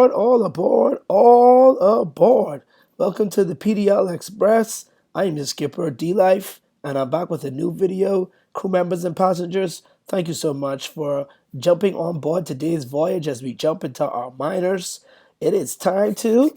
aboard, all aboard, all aboard. Welcome to the PDL Express. I am your skipper, D-Life, and I'm back with a new video. Crew members and passengers, thank you so much for jumping on board today's voyage as we jump into our miners. It is time to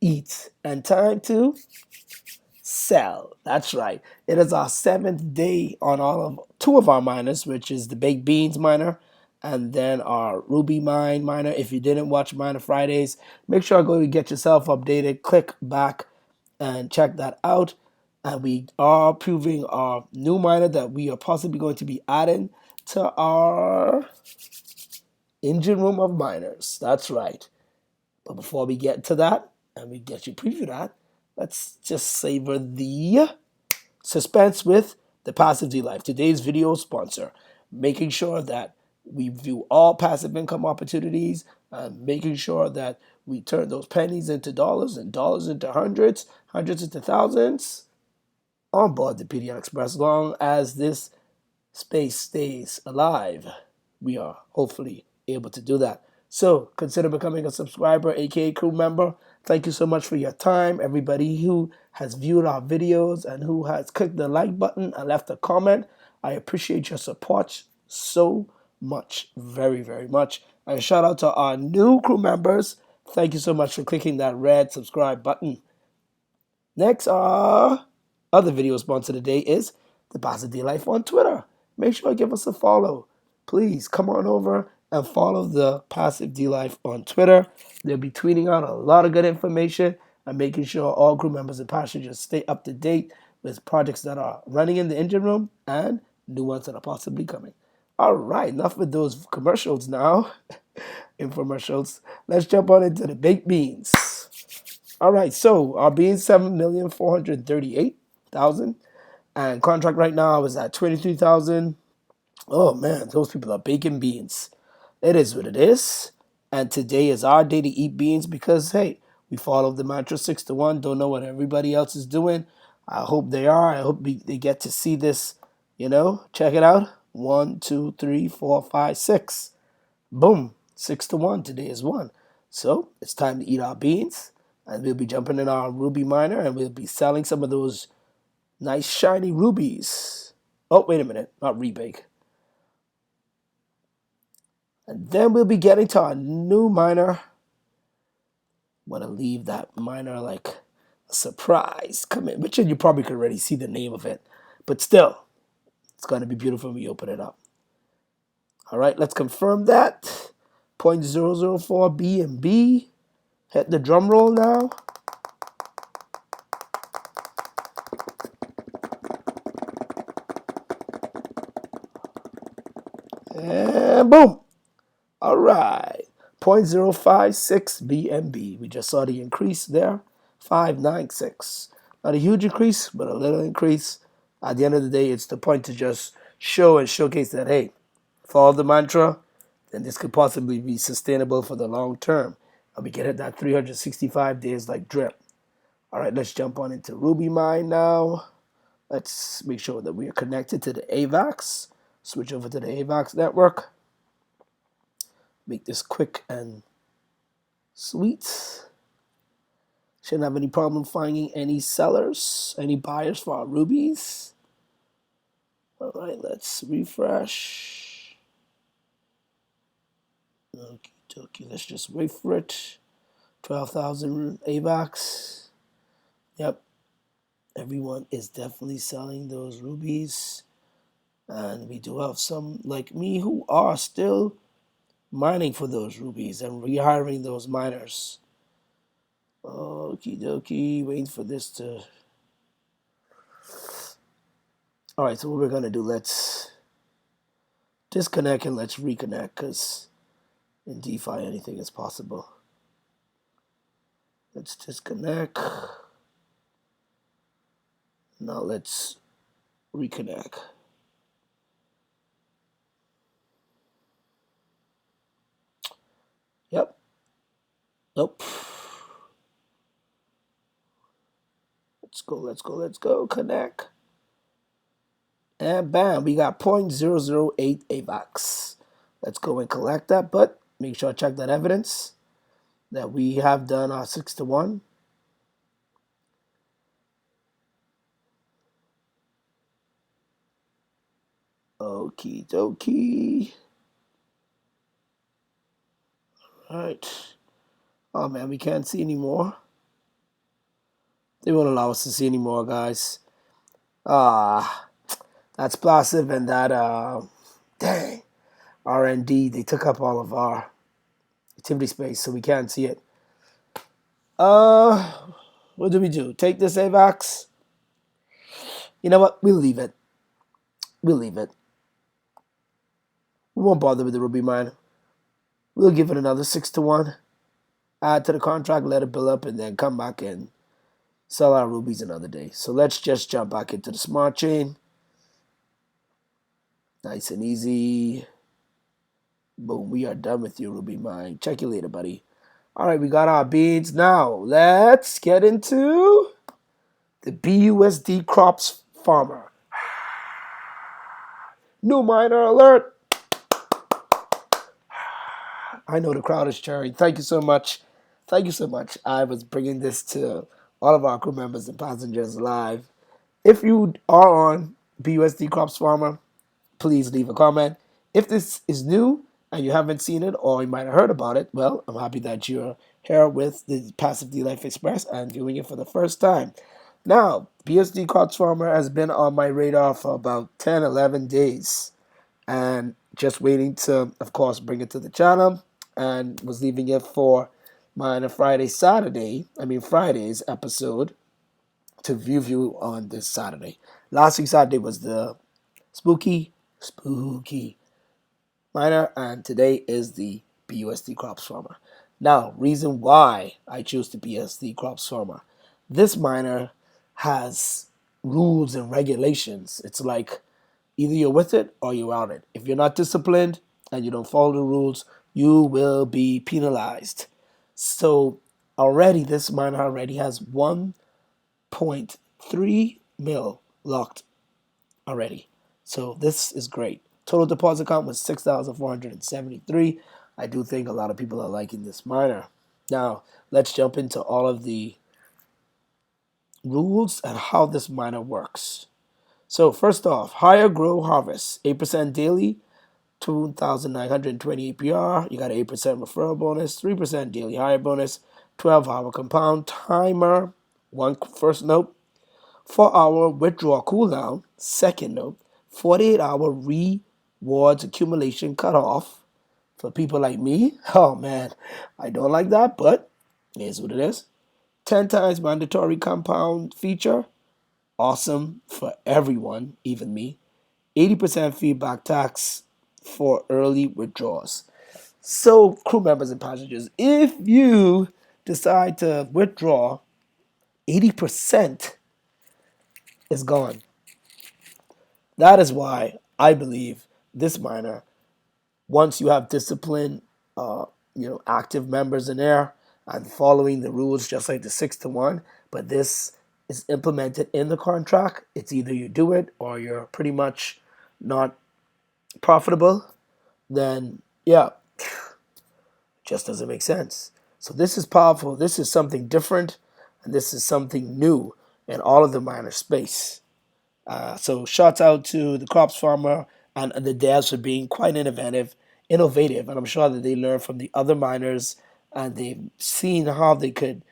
eat and time to sell. That's right. It is our 7th day on two of our miners, which is the baked beans miner and then our Ruby miner. If you didn't watch Miner Fridays, make sure to go and get yourself updated. Click back and check that out. And we are proving our new miner that we are possibly going to be adding to our engine room of miners. That's right. But before we get to that, and we get you preview that, let's just savor the suspense with the Passive D-Life, today's video sponsor, making sure that we view all passive income opportunities and making sure that we turn those pennies into dollars and dollars into hundreds, hundreds into thousands on board the PDL Express. As long as this space stays alive, we are hopefully able to do that. So consider becoming a subscriber, aka crew member. Thank you so much for your time. Everybody who has viewed our videos and who has clicked the like button and left a comment, I appreciate your support so much, very, very much. And shout out to our new crew members. Thank you so much for clicking that red subscribe button. Next, our other video sponsor today is the Passive D-Life on Twitter. Make sure to give us a follow. Please come on over and follow the Passive D-Life on Twitter. They'll be tweeting out a lot of good information and making sure all crew members and passengers stay up to date with projects that are running in the engine room and new ones that are possibly coming. All right, enough with those commercials now. Infomercials. Let's jump on into the baked beans. All right, so our beans, 7,438,000. And contract right now is at 23,000. Oh man, those people are baking beans. It is what it is. And today is our day to eat beans because, hey, we follow the mantra 6 to 1. Don't know what everybody else is doing. I hope they are. I hope they get to see this, check it out. 1, 2, 3, 4, 5, 6. Boom. 6 to 1. Today is 1. So it's time to eat our beans. And we'll be jumping in our Ruby miner and we'll be selling some of those nice shiny rubies. Oh, wait a minute. Not rebake. And then we'll be getting to our new miner. Want to leave that miner like a surprise. Come in. Richard, you probably could already see the name of it. But still, it's going to be beautiful when we open it up. All right, let's confirm that. 0.004 BNB. Hit the drum roll now. And boom. All right. 0.056 BNB. We just saw the increase there. 596. Not a huge increase, but a little increase. At the end of the day, it's the point to just show and showcase that, hey, follow the mantra, then this could possibly be sustainable for the long term. And we can hit that 365 days like drip. All right, let's jump on into Ruby Mine now. Let's make sure that we are connected to the AVAX. Switch over to the AVAX network. Make this quick and sweet. Shouldn't have any problem finding any sellers, any buyers for our rubies. All right, let's refresh. Okie dokie, let's just wait for it. 12,000 AVAX. Yep, everyone is definitely selling those rubies. And we do have some like me who are still mining for those rubies and rehiring those miners. Okie dokie, waiting for this to... All right, so what we're going to do, let's disconnect and let's reconnect because in DeFi anything is possible. Let's disconnect. Now let's reconnect. Yep. Nope. Let's go. Connect. And bam, we got 0.008 AVAX. Let's go and collect that. But Make sure to check that evidence that we have done our 6-to-1. Okie dokie. All right. Oh man, we can't see anymore. They won't allow us to see anymore, guys. Ah, that's Plasive and that dang RND. They took up all of our activity space, so we can't see it. What do we do? Take this AVAX? You know what? We'll leave it. We'll leave it. We won't bother with the Ruby mine. We'll give it another 6-to-1. Add to the contract, let it build up, and then come back and sell our rubies another day. So let's just jump back into the smart chain. Nice and easy. Boom, we are done with you, Ruby mine. Check you later, buddy. All right, we got our beans. Now, let's get into the BUSD crops farmer. New miner alert. I know the crowd is cheering. Thank you so much. Thank you so much. I was bringing this to all of our crew members and passengers live. If you are on BUSD Crops Farmer, please leave a comment. If this is new and you haven't seen it or you might have heard about it, well, I'm happy that you're here with the Passive D Life Express and viewing it for the first time. Now, BUSD Crops Farmer has been on my radar for about 10, 11 days and just waiting to, of course, bring it to the channel, and was leaving it for my Friday's episode to view on this Saturday. Last week Saturday was the spooky miner, and today is the BUSD Crops Farmer. Now, reason why I choose the BUSD Crops Farmer. This miner has rules and regulations. It's like either you're with it or you're out it. If you're not disciplined and you don't follow the rules, you will be penalized. So already this miner already has 1.3 mil locked already. So this is great. Total deposit count was 6,473. I do think a lot of people are liking this miner. Now, let's jump into all of the rules and how this miner works. So first off, higher grow harvest, 8% daily, 2,920 APR. You got an 8% referral bonus, 3% daily higher bonus, 12-hour compound timer, first note, 4-hour withdrawal cooldown, second note, 48-hour rewards accumulation cutoff for people like me. Oh man, I don't like that, but it is what it is. 10 times mandatory compound feature, awesome for everyone, even me. 80% feedback tax for early withdrawals. So, crew members and passengers, if you decide to withdraw, 80% is gone. That is why I believe this miner, once you have disciplined, active members in there and following the rules just like the 6-to-1, but this is implemented in the contract, it's either you do it or you're pretty much not profitable, then yeah, just doesn't make sense. So this is powerful. This is something different, and this is something new in all of the miner space. So shout out to the crops farmer and the devs for being quite innovative, and I'm sure that they learned from the other miners and they've seen how they could,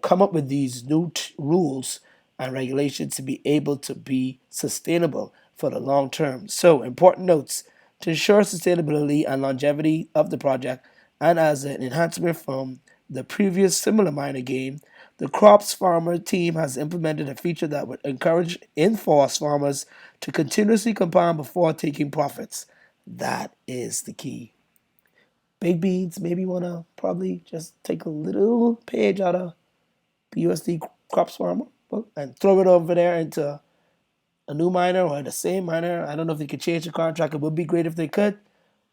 come up with these new rules and regulations to be able to be sustainable for the long term. So important notes to ensure sustainability and longevity of the project, and as an enhancement from the previous similar miner game, the crops farmer team has implemented a feature that would encourage in-force farmers to continuously compound before taking profits. That is the key. Big Beans maybe want to probably just take a little page out of BUSD Crops Farmer book and throw it over there into a new miner or the same miner. I don't know if they could change the contract. It would be great if they could,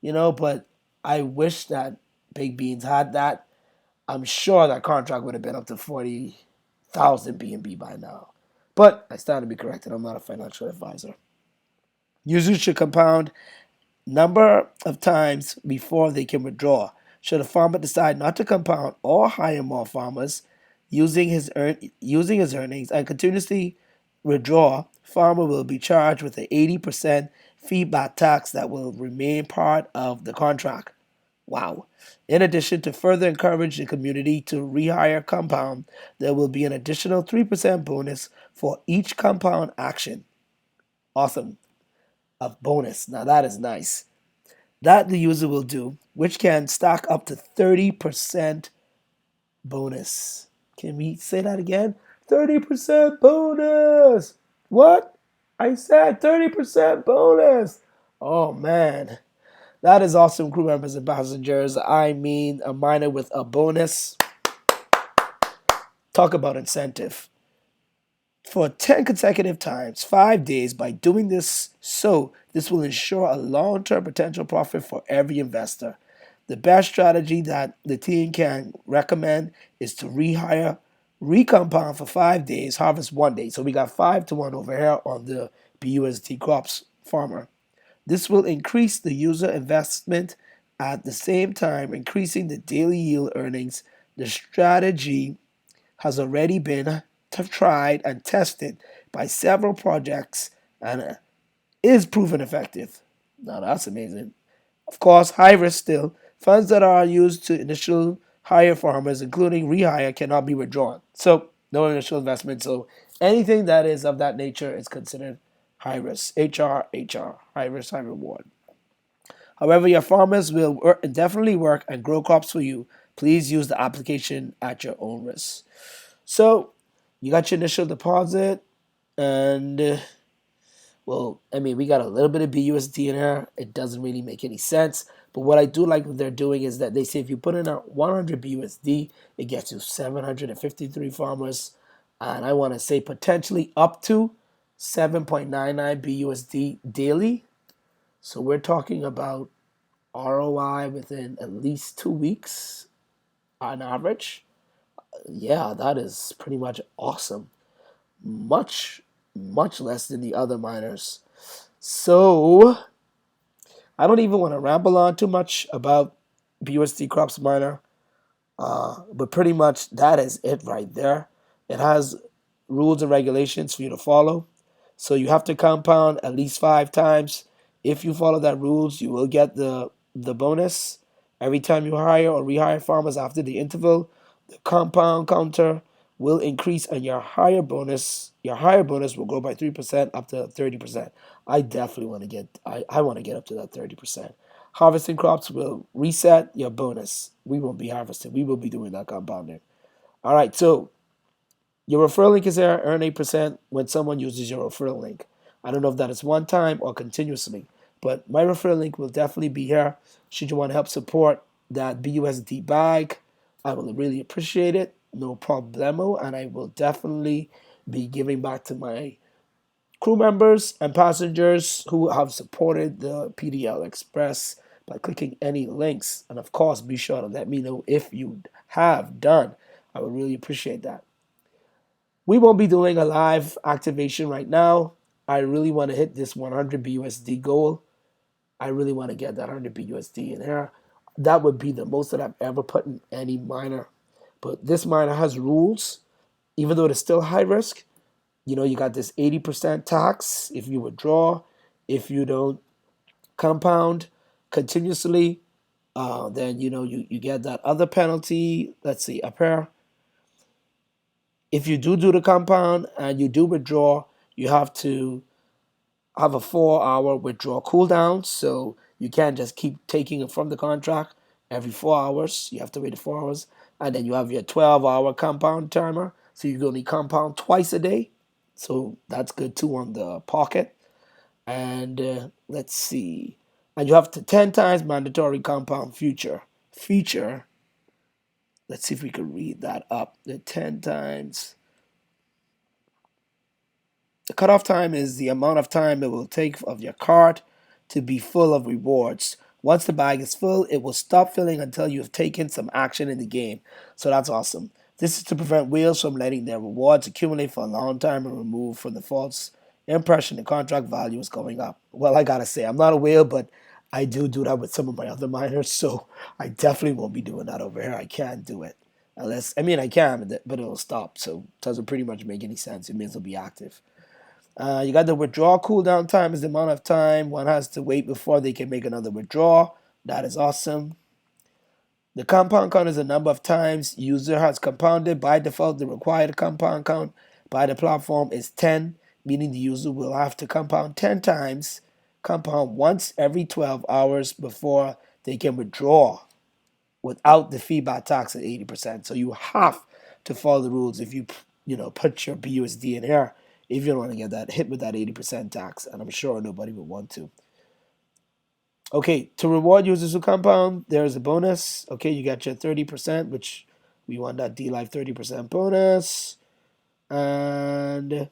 but I wish that Big Beans had that. I'm sure that contract would have been up to 40,000 BNB by now. But I stand to be corrected. I'm not a financial advisor. Users should compound number of times before they can withdraw. Should a farmer decide not to compound or hire more farmers using his earnings and continuously withdraw, farmer will be charged with an 80% feedback tax that will remain part of the contract. Wow. In addition, to further encourage the community to rehire compound, there will be an additional 3% bonus for each compound action. Awesome. A bonus. Now that is nice. That the user will do, which can stack up to 30% bonus. Can we say that again? 30% bonus! What? I said 30% bonus! Oh man. That is awesome, crew members and passengers. I mean, a miner with a bonus. Talk about incentive. For 10 consecutive times, 5 days, by doing this, so this will ensure a long term potential profit for every investor. The best strategy that the team can recommend is to rehire, recompound for 5 days, harvest 1 day. So we got 5 to 1 over here on the BUSD crops farmer. This will increase the user investment at the same time increasing the daily yield earnings. The strategy has already been tried and tested by several projects and is proven effective. Now that's amazing. Of course, high risk still. Funds that are used to initial hire farmers, including rehire, cannot be withdrawn. So no initial investment. So anything that is of that nature is considered high risk. HR, high risk, high reward. However, your farmers will definitely work and grow crops for you. Please use the application at your own risk. So you got your initial deposit, and well, I mean, we got a little bit of BUSD in here. It doesn't really make any sense. But what I do like what they're doing is that they say if you put in a 100 BUSD, it gets you 753 farmers. And I want to say potentially up to 7.99 BUSD daily. So we're talking about ROI within at least 2 weeks on average. Yeah, that is pretty much awesome. Much, much less than the other miners. So I don't even want to ramble on too much about BUSD Crops Miner, but pretty much that is it right there. It has rules and regulations for you to follow. So you have to compound at least 5 times. If you follow that rules, you will get the bonus. Every time you hire or rehire farmers after the interval, the compound counter will increase and your higher bonus will go by 3% up to 30%. I definitely want to get I want to get up to that 30%. Harvesting crops will reset your bonus. We won't be harvesting. We will be doing that compounding. All right, so your referral link is there. Earn 8% when someone uses your referral link. I don't know if that is one time or continuously, but my referral link will definitely be here. Should you want to help support that BUSD bag, I will really appreciate it. No problemo. And I will definitely be giving back to my crew members and passengers who have supported the PDL Express by clicking any links. And of course, be sure to let me know if you have done. I would really appreciate that. We won't be doing a live activation right now. I really want to hit this 100 BUSD goal. I really want to get that 100 BUSD in here. That would be the most that I've ever put in any miner. But this miner has rules, even though it's still high risk. You got this 80% tax if you withdraw, if you don't compound continuously, then you get that other penalty. Let's see, up here. If you do the compound and you do withdraw, you have to have a 4-hour withdrawal cooldown. So you can't just keep taking it from the contract every 4 hours. You have to wait 4 hours. And then you have your 12-hour compound timer. So you can only compound twice a day. So that's good too on the pocket. And let's see. And you have to 10 times mandatory compound feature. Let's see if we can read that up. The 10 times. The cutoff time is the amount of time it will take of your cart to be full of rewards. Once the bag is full, it will stop filling until you have taken some action in the game. So that's awesome. This is to prevent whales from letting their rewards accumulate for a long time and remove from the false impression the contract value is going up. Well, I gotta say, I'm not a whale, but I do that with some of my other miners, so I definitely won't be doing that over here. I can't do it. Unless, I mean, I can, but it'll stop, so it doesn't pretty much make any sense. It means it'll be active. You got the withdrawal cooldown time is the amount of time one has to wait before they can make another withdrawal. That is awesome. The compound count is the number of times user has compounded. By default, the required compound count by the platform is 10, meaning the user will have to compound 10 times, compound once every 12 hours before they can withdraw without the feedback tax at 80%. So you have to follow the rules if you put your BUSD in here if you don't want to get that hit with that 80% tax, and I'm sure nobody would want to. Okay, to reward users who compound, there's a bonus. Okay, you got your 30%, which we want that D-Life 30% bonus. And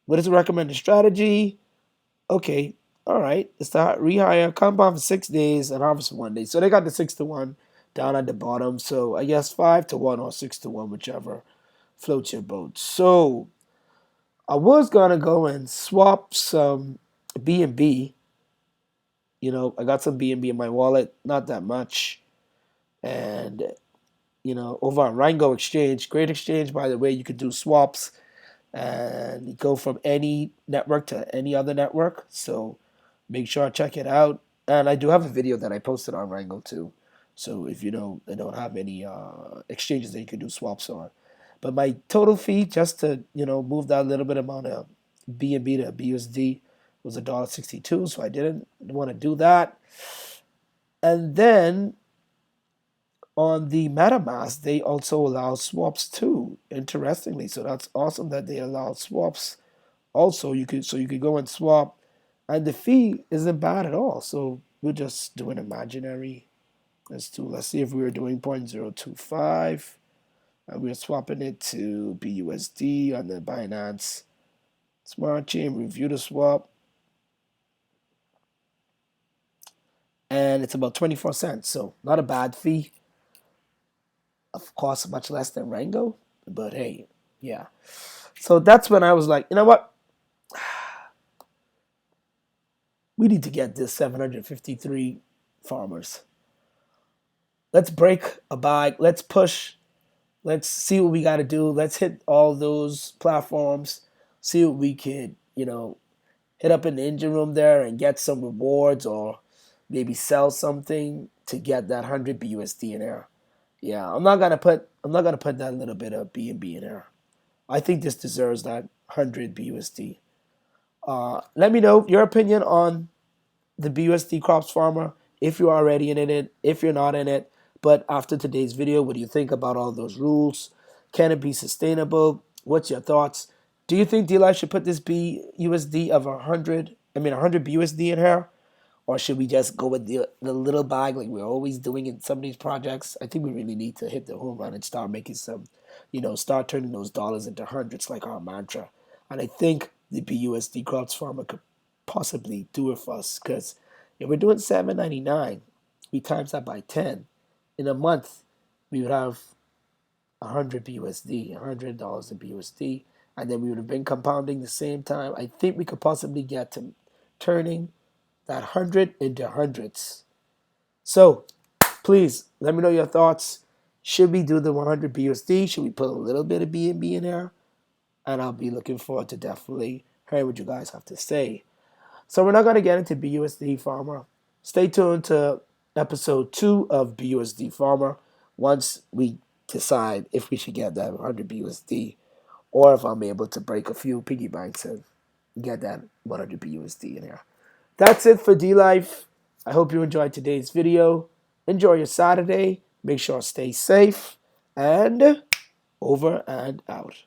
what is the recommended strategy? Okay, all right. It's to rehire compound for 6 days and harvest for 1 day. So they got the 6-to-1 down at the bottom. So I guess 5-to-1 or 6-to-1, whichever floats your boat. So I was gonna go and swap some BNB. I got some BNB in my wallet, not that much. And, over on Rango Exchange, great exchange, by the way, you could do swaps and go from any network to any other network. So make sure I check it out. And I do have a video that I posted on Rango too. So if they don't have any exchanges that you can do swaps on. But my total fee, just to, move that little bit amount of BNB to BUSD, was $1.62, so I didn't want to do that. And then on the MetaMask, they also allow swaps too, interestingly. So that's awesome that they allow swaps. Also, you could go and swap, and the fee isn't bad at all. So we're just doing imaginary. Let's see if we were doing 0.025, and we're swapping it to BUSD on the Binance Smart Chain. Review the swap. And it's about 24 cents, so not a bad fee. Of course, much less than Rango, but hey, yeah. So that's when I was like, you know what? We need to get this 753 farmers. Let's break a bag. Let's push. Let's see what we got to do. Let's hit all those platforms. See what we could, hit up in the engine room there and get some rewards, or maybe sell something to get that 100 BUSD in there. Yeah, I'm not gonna put that little bit of BNB in there. I think this deserves that 100 BUSD. Let me know your opinion on the BUSD crops farmer. If you're already in it, if you're not in it. But after today's video, what do you think about all those rules? Can it be sustainable? What's your thoughts? Do you think D-Life should put this BUSD of 100 BUSD in here? Or should we just go with the little bag like we're always doing in some of these projects? I think we really need to hit the home run and start making some, start turning those dollars into hundreds like our mantra. And I think the BUSD crops farmer could possibly do it for us, because if we're doing $7.99, we times that by 10. In a month, we would have 100 BUSD, $100 in BUSD, and then we would have been compounding the same time. I think we could possibly get to turning that 100 into hundreds. So please let me know your thoughts. Should we do the 100 BUSD? Should we put a little bit of BNB in there? And I'll be looking forward to definitely hearing what you guys have to say. So we're not going to get into BUSD farmer. Stay tuned to episode 2 of BUSD farmer once we decide if we should get that 100 BUSD, or if I'm able to break a few piggy banks and get that 100 BUSD in here. That's it for D-Life. I hope you enjoyed today's video. Enjoy your Saturday. Make sure to stay safe. And over and out.